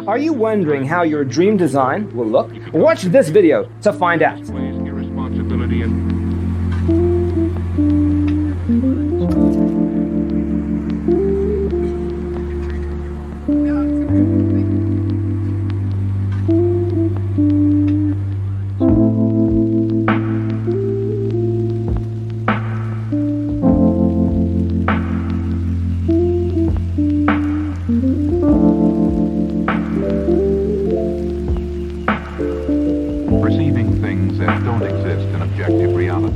Are you wondering how your dream design will look? Watch this video to find out. Irresponsibility and perceiving things that don't exist in objective reality.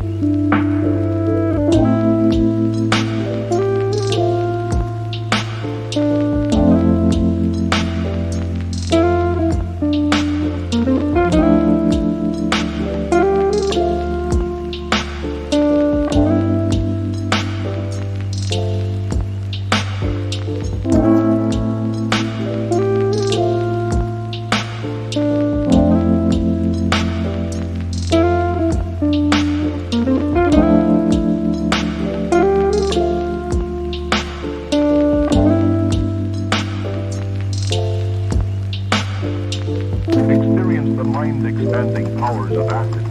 Experience the mind-expanding powers of acid.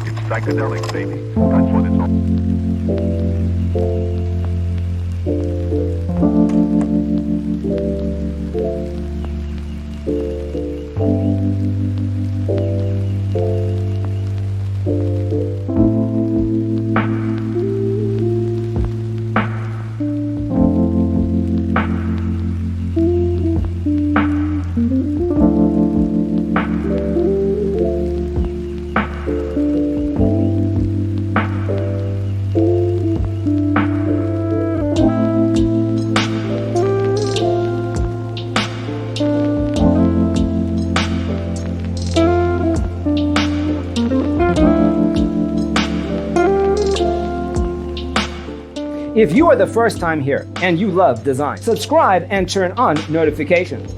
It's psychedelic, baby. That's what it's all. If you are the first time here and you love design, subscribe and turn on notifications.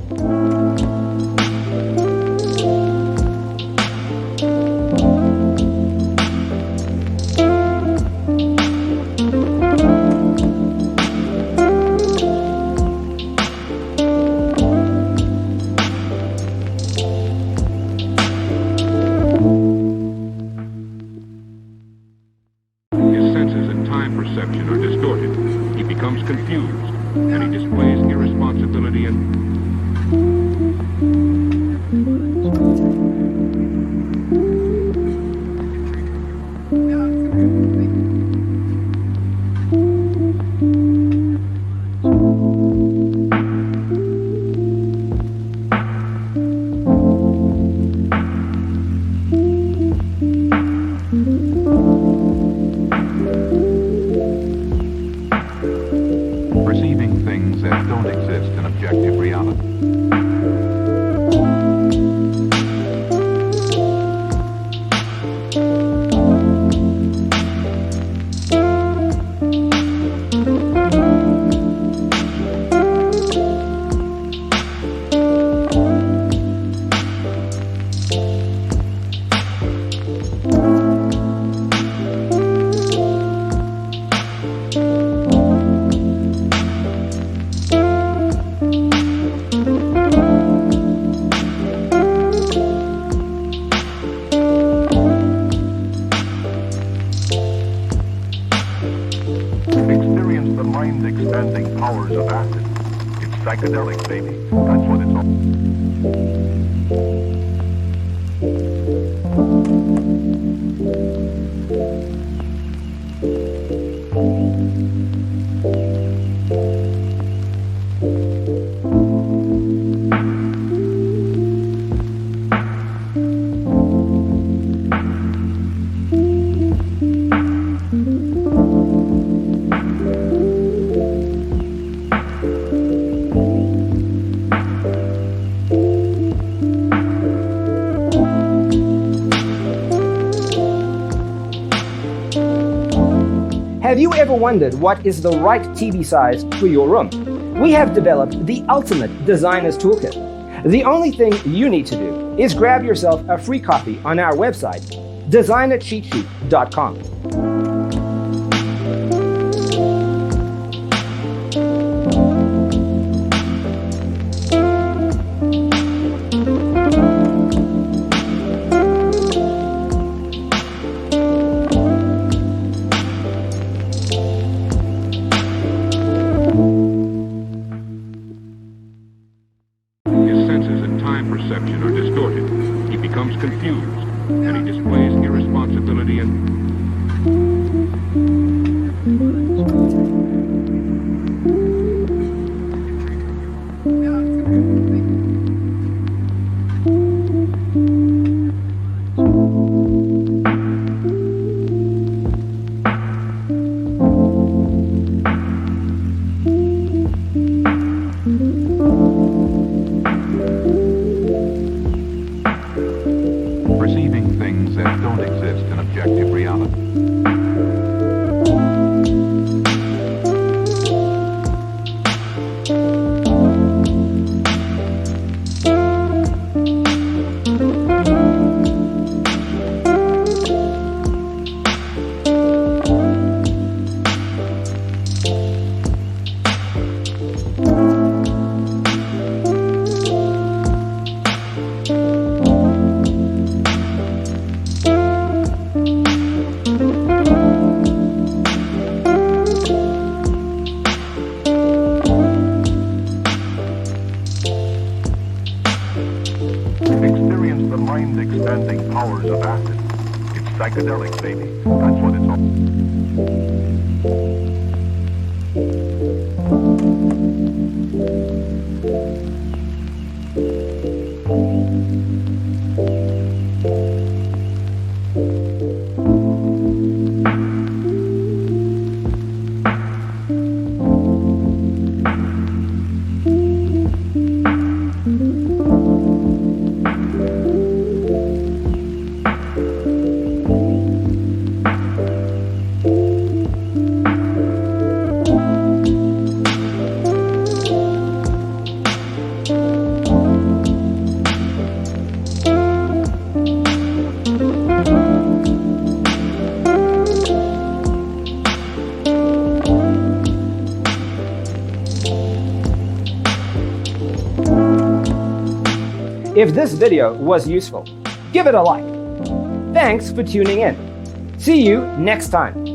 His senses and time perception are distorted. He becomes confused, and he displays irresponsibility and perceiving things that don't exist in objective reality. Experience the mind-expanding powers of acid. It's psychedelic, baby. That's what it's all. Have you ever wondered what is the right TV size for your room? We have developed the ultimate designer's toolkit. The only thing you need to do is grab yourself a free copy on our website, designercheatsheet.com. perception are distorted. He becomes confused, and he displays irresponsibility and... Perceiving things that don't exist in objective reality. Experience the mind-expanding powers of acid. It's psychedelic, baby. That's what it's all. If this video was useful, give it a like. Thanks for tuning in. See you next time.